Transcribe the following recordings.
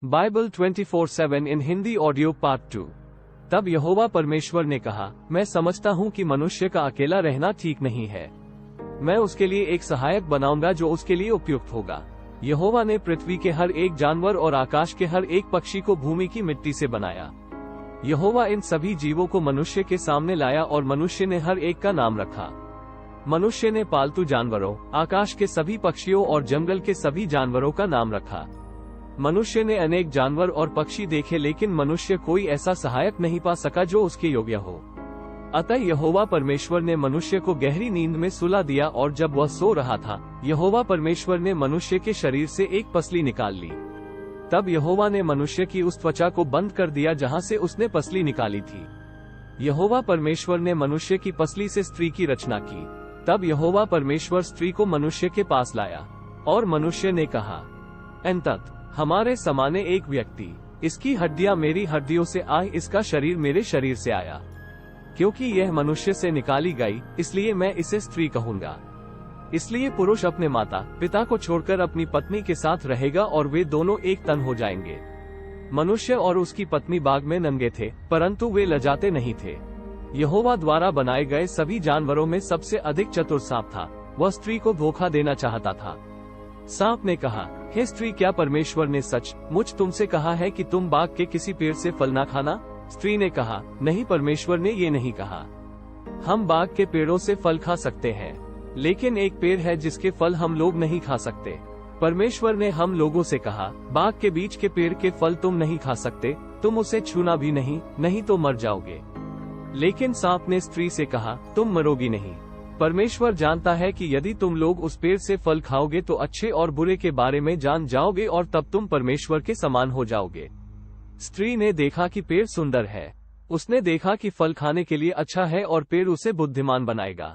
Bible 24/7 इन Hindi audio part 2। तब यहोवा परमेश्वर ने कहा, मैं समझता हूँ कि मनुष्य का अकेला रहना ठीक नहीं है। मैं उसके लिए एक सहायक बनाऊंगा जो उसके लिए उपयुक्त होगा। यहोवा ने पृथ्वी के हर एक जानवर और आकाश के हर एक पक्षी को भूमि की मिट्टी से बनाया। यहोवा इन सभी जीवों को मनुष्य के सामने लाया और मनुष्य ने हर एक का नाम रखा। मनुष्य ने पालतू जानवरों, आकाश के सभी पक्षियों और जंगल के सभी जानवरों का नाम रखा। मनुष्य ने अनेक जानवर और पक्षी देखे, लेकिन मनुष्य कोई ऐसा सहायक नहीं पा सका जो उसके योग्य हो। अतः यहोवा परमेश्वर ने मनुष्य को गहरी नींद में सुला दिया, और जब वह सो रहा था, यहोवा परमेश्वर ने मनुष्य के शरीर से एक पसली निकाल ली। तब यहोवा ने मनुष्य की उस त्वचा को बंद कर दिया जहां से उसने पसली निकाली थी। यहोवा परमेश्वर ने मनुष्य की पसली से स्त्री की रचना की। तब यहोवा परमेश्वर स्त्री को मनुष्य के पास लाया, और मनुष्य ने कहा, एंतत हमारे समाने एक व्यक्ति, इसकी हड्डियां मेरी हड्डियों से आई, इसका शरीर मेरे शरीर से आया। क्योंकि यह मनुष्य से निकाली गई, इसलिए मैं इसे स्त्री कहूंगा। इसलिए पुरुष अपने माता पिता को छोड़कर अपनी पत्नी के साथ रहेगा, और वे दोनों एक तन हो जाएंगे। मनुष्य और उसकी पत्नी बाग में नंगे थे, परंतु वे लजाते नहीं थे। यहोवा द्वारा बनाए गए सभी जानवरों में सबसे अधिक चतुर सांप था। वह स्त्री को धोखा देना चाहता था। सांप ने कहा, हे स्त्री, क्या परमेश्वर ने सच मुझ तुमसे कहा है कि तुम बाग के किसी पेड़ से फल ना खाना? स्त्री ने कहा, नहीं, परमेश्वर ने ये नहीं कहा। हम बाग के पेड़ों से फल खा सकते हैं, लेकिन एक पेड़ है जिसके फल हम लोग नहीं खा सकते। परमेश्वर ने हम लोगों से कहा, बाग के बीच के पेड़ के फल तुम नहीं खा सकते, तुम उसे छूना भी नहीं, नहीं तो मर जाओगे। लेकिन सांप ने स्त्री से कहा, तुम मरोगी नहीं। परमेश्वर जानता है कि यदि तुम लोग उस पेड़ से फल खाओगे तो अच्छे और बुरे के बारे में जान जाओगे, और तब तुम परमेश्वर के समान हो जाओगे। स्त्री ने देखा कि पेड़ सुंदर है। उसने देखा कि फल खाने के लिए अच्छा है, और पेड़ उसे बुद्धिमान बनाएगा।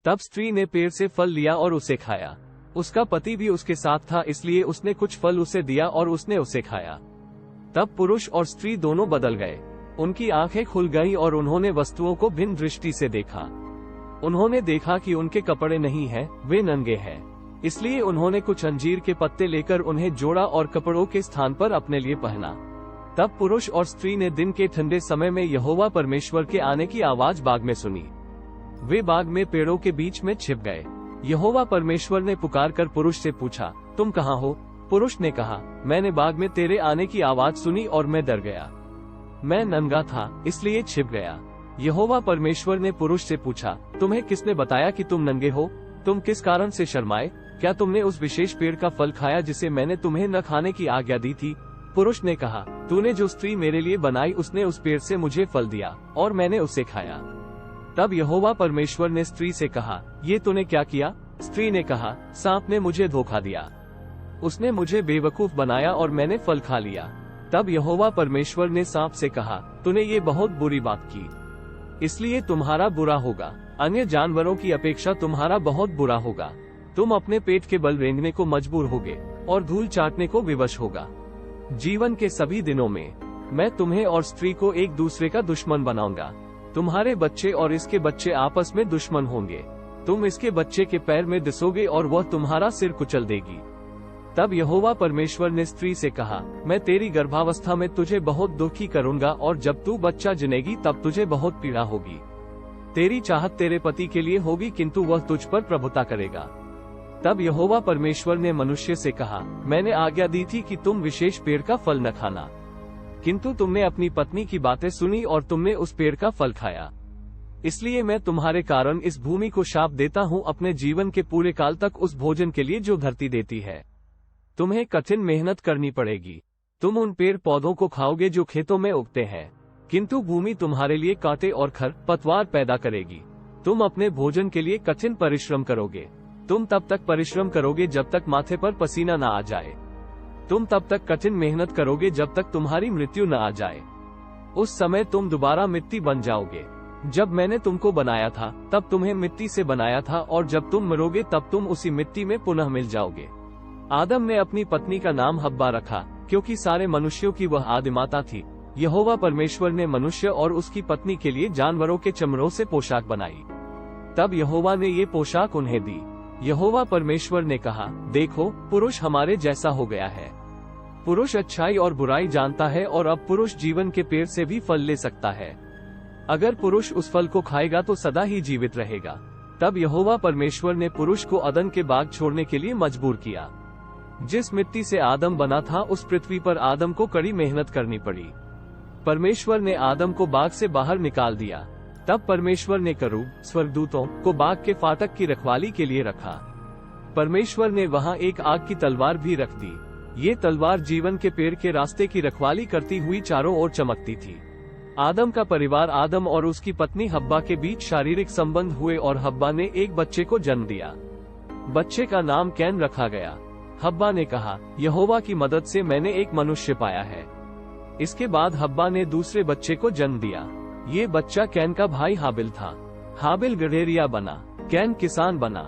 तब स्त्री ने पेड़ से फल लिया और उसे खाया। उसका पति भी उसके साथ था, इसलिए उसने कुछ फल उसे दिया और उसने उसे खाया। तब पुरुष और स्त्री दोनों बदल गए। उनकी आंखें खुल गईं और उन्होंने वस्तुओं को भिन्न दृष्टि से देखा। उन्होंने देखा कि उनके कपड़े नहीं हैं, वे नंगे हैं। इसलिए उन्होंने कुछ अंजीर के पत्ते लेकर उन्हें जोड़ा और कपड़ों के स्थान पर अपने लिए पहना। तब पुरुष और स्त्री ने दिन के ठंडे समय में यहोवा परमेश्वर के आने की आवाज बाग में सुनी। वे बाग में पेड़ों के बीच में छिप गए। यहोवा परमेश्वर ने पुकारकर पुरुष से पूछा, तुम कहाँ हो? पुरुष ने कहा, मैंने बाग में तेरे आने की आवाज सुनी और मैं डर गया। मैं नंगा था, इसलिए छिप गया। यहोवा परमेश्वर ने पुरुष से पूछा, तुम्हें किसने बताया कि तुम नंगे हो? तुम किस कारण से शर्माए? क्या तुमने उस विशेष पेड़ का फल खाया जिसे मैंने तुम्हें न खाने की आज्ञा दी थी? पुरुष ने कहा, तूने जो स्त्री मेरे लिए बनाई उसने उस पेड़ से मुझे फल दिया, और मैंने उसे खाया। तब यहोवा परमेश्वर ने स्त्री से कहा, ये तूने क्या किया? स्त्री ने कहा, सांप ने मुझे धोखा दिया। उसने मुझे बेवकूफ बनाया और मैंने फल खा लिया। तब यहोवा परमेश्वर ने सांप से कहा, तूने ये बहुत बुरी बात की, इसलिए तुम्हारा बुरा होगा। अन्य जानवरों की अपेक्षा तुम्हारा बहुत बुरा होगा। तुम अपने पेट के बल रेंगने को मजबूर होगे, और धूल चाटने को विवश होगा। जीवन के सभी दिनों में मैं तुम्हें और स्त्री को एक दूसरे का दुश्मन बनाऊंगा। तुम्हारे बच्चे और इसके बच्चे आपस में दुश्मन होंगे। तुम इसके बच्चे के पैर में दिसोगे और वह तुम्हारा सिर कुचल देगी। तब यहोवा परमेश्वर ने स्त्री से कहा, मैं तेरी गर्भावस्था में तुझे बहुत दुखी करूंगा, और जब तू बच्चा जनेगी तब तुझे बहुत पीड़ा होगी। तेरी चाहत तेरे पति के लिए होगी, किंतु वह तुझ पर प्रभुता करेगा। तब यहोवा परमेश्वर ने मनुष्य से कहा, मैंने आज्ञा दी थी कि तुम विशेष पेड़ का फल न खाना, किंतु तुमने अपनी पत्नी की बातें सुनी और तुमने उस पेड़ का फल खाया। इसलिए मैं तुम्हारे कारण इस भूमि को शाप देता हूँ अपने जीवन के पूरे काल तक उस भोजन के लिए जो धरती देती है। तुम्हें कठिन मेहनत करनी पड़ेगी। तुम उन पेड़ पौधों को खाओगे जो खेतों में उगते हैं, किंतु भूमि तुम्हारे लिए कांटे और खर पतवार पैदा करेगी। तुम अपने भोजन के लिए कठिन परिश्रम करोगे। तुम तब तक परिश्रम करोगे जब तक माथे पर पसीना न आ जाए। तुम तब तक कठिन मेहनत करोगे जब तक तुम्हारी मृत्यु न आ जाए। उस समय तुम दोबारा मिट्टी बन जाओगे। जब मैंने तुमको बनाया था तब तुम्हें मिट्टी से बनाया था, और जब तुम मरोगे तब तुम उसी मिट्टी में पुनः मिल जाओगे। आदम ने अपनी पत्नी का नाम हब्बा रखा, क्योंकि सारे मनुष्यों की वह आदिमाता थी। यहोवा परमेश्वर ने मनुष्य और उसकी पत्नी के लिए जानवरों के चमड़ों से पोशाक बनाई। तब यहोवा ने ये पोशाक उन्हें दी। यहोवा परमेश्वर ने कहा, देखो, पुरुष हमारे जैसा हो गया है। पुरुष अच्छाई और बुराई जानता है और अब पुरुष जीवन के पेड़ से भी फल ले सकता है। अगर पुरुष उस फल को खाएगा तो सदा ही जीवित रहेगा। तब यहोवा परमेश्वर ने पुरुष को अदन के बाग छोड़ने के लिए मजबूर किया। जिस मिट्टी से आदम बना था उस पृथ्वी पर आदम को कड़ी मेहनत करनी पड़ी। परमेश्वर ने आदम को बाग से बाहर निकाल दिया। तब परमेश्वर ने करूब स्वर्गदूतों को बाग के फाटक की रखवाली के लिए रखा। परमेश्वर ने वहां एक आग की तलवार भी रख दी। ये तलवार जीवन के पेड़ के रास्ते की रखवाली करती हुई चारों ओर चमकती थी। आदम का परिवार आदम और उसकी पत्नी हब्बा के बीच शारीरिक संबंध हुए और हब्बा ने एक बच्चे को जन्म दिया। बच्चे का नाम कैन रखा गया। हब्बा ने कहा, यहोवा की मदद से मैंने एक मनुष्य पाया है। इसके बाद हब्बा ने दूसरे बच्चे को जन्म दिया। ये बच्चा कैन का भाई हाबिल था। हाबिल गड़ेरिया बना, कैन किसान बना।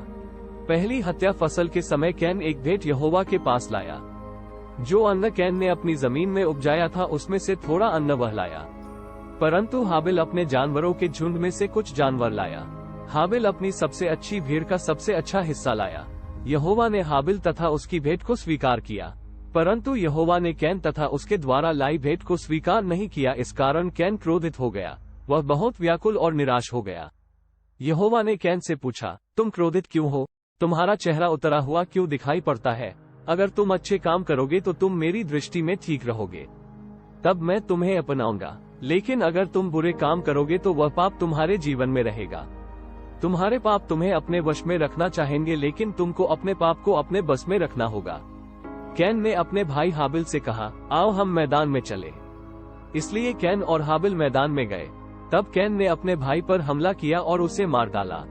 पहली हत्या फसल के समय कैन एक भेंट यहोवा के पास लाया। जो अन्न कैन ने अपनी जमीन में उपजाया था उसमें से थोड़ा अन्न वह लाया, परंतु हाबिल अपने जानवरों के झुंड में से कुछ जानवर लाया। हाबिल अपनी सबसे अच्छी भेड़ का सबसे अच्छा हिस्सा लाया। यहोवा ने हाबिल तथा उसकी भेंट को स्वीकार किया, परंतु यहोवा ने कैन तथा उसके द्वारा लाई भेंट को स्वीकार नहीं किया। इस कारण कैन क्रोधित हो गया, वह बहुत व्याकुल और निराश हो गया। यहोवा ने कैन से पूछा, तुम क्रोधित क्यों हो? तुम्हारा चेहरा उतरा हुआ क्यों दिखाई पड़ता है? अगर तुम अच्छे काम करोगे तो तुम मेरी दृष्टि में ठीक रहोगे, तब मैं तुम्हें अपनाऊंगा। लेकिन अगर तुम बुरे काम करोगे तो वह पाप तुम्हारे जीवन में रहेगा। तुम्हारे पाप तुम्हें अपने वश में रखना चाहेंगे, लेकिन तुमको अपने पाप को अपने बस में रखना होगा। कैन ने अपने भाई हाबिल से कहा, आओ हम मैदान में चले। इसलिए कैन और हाबिल मैदान में गए। तब कैन ने अपने भाई पर हमला किया और उसे मार डाला।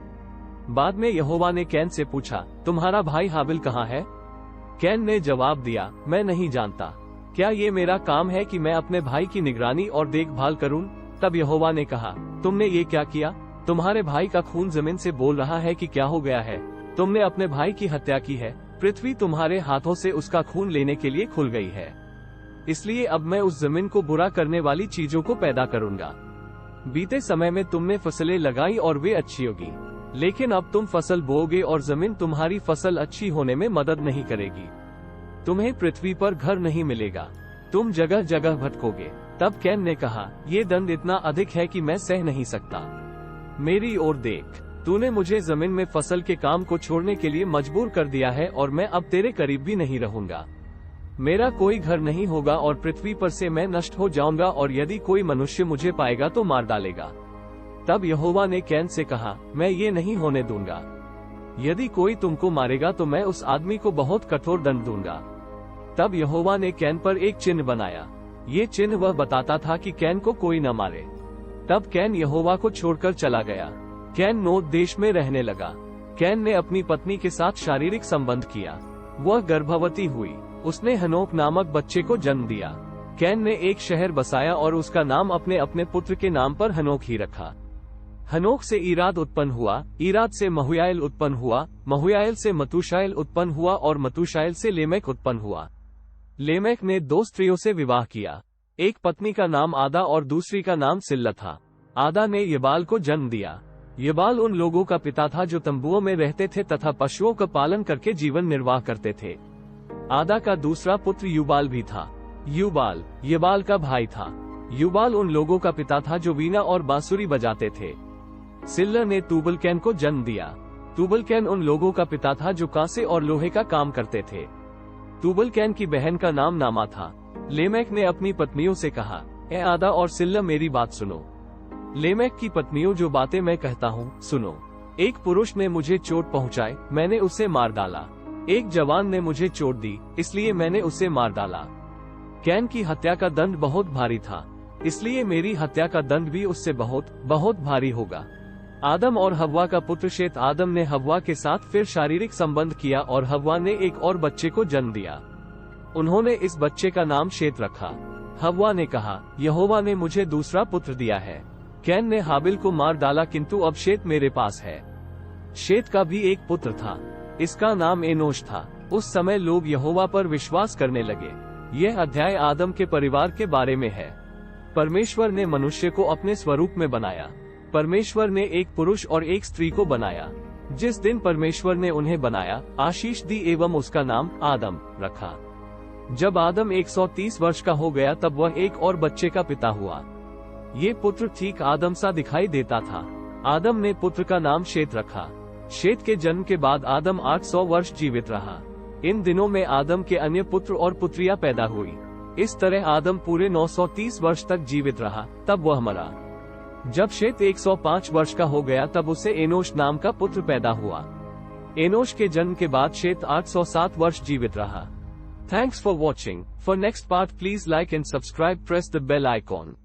बाद में यहोवा ने कैन से पूछा, तुम्हारा भाई हाबिल कहाँ है? कैन ने जवाब दिया, मैं नहीं जानता। क्या ये मेरा काम है कि मैं अपने भाई की निगरानी और देखभाल करूं? तब यहोवा ने कहा, तुमने ये क्या किया? तुम्हारे भाई का खून जमीन से बोल रहा है कि क्या हो गया है? तुमने अपने भाई की हत्या की है। पृथ्वी तुम्हारे हाथों से उसका खून लेने के लिए खुल गई है। इसलिए अब मैं उस जमीन को बुरा करने वाली चीजों को पैदा करूंगा। बीते समय में तुमने फसलें लगाई और वे अच्छी होगी, लेकिन अब तुम फसल बोओगे और जमीन तुम्हारी फसल अच्छी होने में मदद नहीं करेगी। तुम्हें पृथ्वी पर घर नहीं मिलेगा, तुम जगह जगह भटकोगे। तब कैन ने कहा, ये दंड इतना अधिक है कि मैं सह नहीं सकता। मेरी ओर देख, तूने मुझे जमीन में फसल के काम को छोड़ने के लिए मजबूर कर दिया है और मैं अब तेरे करीब भी नहीं रहूंगा। मेरा कोई घर नहीं होगा और पृथ्वी पर से मैं नष्ट हो जाऊंगा, और यदि कोई मनुष्य मुझे पाएगा तो मार डालेगा। तब यहोवा ने कैन से कहा, मैं ये नहीं होने दूंगा। यदि कोई तुमको मारेगा तो मैं उस आदमी को बहुत कठोर दंड दूंगा। तब यहोवा ने कैन पर एक चिन्ह बनाया। ये चिन्ह वह बताता था कि कैन को कोई न मारे। तब कैन यहोवा को छोड़कर चला गया। कैन नोद देश में रहने लगा। कैन ने अपनी पत्नी के साथ शारीरिक संबंध किया। वह गर्भवती हुई। उसने हनोक नामक बच्चे को जन्म दिया। कैन ने एक शहर बसाया और उसका नाम अपने अपने पुत्र के नाम पर हनोक ही रखा। हनोक से ईराद उत्पन्न हुआ, ईराद से महुयाएल उत्पन्न हुआ, महुयाएल से मतूशाएल उत्पन्न हुआ और मतूशाएल से लेमेक उत्पन्न हुआ। लेमेक ने 2 स्त्रियों से विवाह किया। एक पत्नी का नाम आदा और दूसरी का नाम सिल्ला था। आदा ने यबाल को जन्म दिया। यबाल उन लोगों का पिता था जो तंबुओं में रहते थे तथा पशुओं का पालन करके जीवन निर्वाह करते थे। आदा का दूसरा पुत्र युबाल भी था। युबाल यबाल का भाई था। युबाल उन लोगों का पिता था जो वीणा और बांसुरी बजाते थे। सिल्ला ने तूबलकैन को जन्म दिया। तूबलकैन उन लोगों का पिता था जो कांसे और लोहे का काम करते थे। तूबलकैन की बहन का नाम नामा था। लेमेक ने अपनी पत्नियों से कहा, ए आदा और सिल्ला मेरी बात सुनो। लेमेक की पत्नियों, जो बातें मैं कहता हूँ सुनो। एक पुरुष ने मुझे चोट पहुँचाई, मैंने उसे मार डाला। एक जवान ने मुझे चोट दी, इसलिए मैंने उसे मार डाला। कैन की हत्या का दंड बहुत भारी था, इसलिए मेरी हत्या का दंड भी उससे बहुत बहुत भारी होगा। आदम और हव्वा का पुत्र शेत। आदम ने हव्वा के साथ फिर शारीरिक संबंध किया और हव्वा ने एक और बच्चे को जन्म दिया। उन्होंने इस बच्चे का नाम शेत रखा। हव्वा ने कहा, यहोवा ने मुझे दूसरा पुत्र दिया है। कैन ने हाबिल को मार डाला, किंतु अब शेत मेरे पास है। शेत का भी एक पुत्र था, इसका नाम एनोश था। उस समय लोग यहोवा पर विश्वास करने लगे। यह अध्याय आदम के परिवार के बारे में है। परमेश्वर ने मनुष्य को अपने स्वरूप में बनाया। परमेश्वर ने एक पुरुष और एक स्त्री को बनाया। जिस दिन परमेश्वर ने उन्हें बनाया, आशीष दी एवं उसका नाम आदम रखा। जब आदम 130 वर्ष का हो गया तब वह एक और बच्चे का पिता हुआ। ये पुत्र ठीक आदम सा दिखाई देता था। आदम ने पुत्र का नाम शेत रखा। शेत के जन्म के बाद आदम 800 वर्ष जीवित रहा। इन दिनों में आदम के अन्य पुत्र और पुत्रियां पैदा हुई। इस तरह आदम पूरे 930 वर्ष तक जीवित रहा, तब वह मरा। जब शेत 105 वर्ष का हो गया तब उसे एनोश नाम का पुत्र पैदा हुआ। एनोश के जन्म के बाद शेत 807 वर्ष जीवित रहा। Thanks for watching. For next part please like and subscribe, press the bell icon.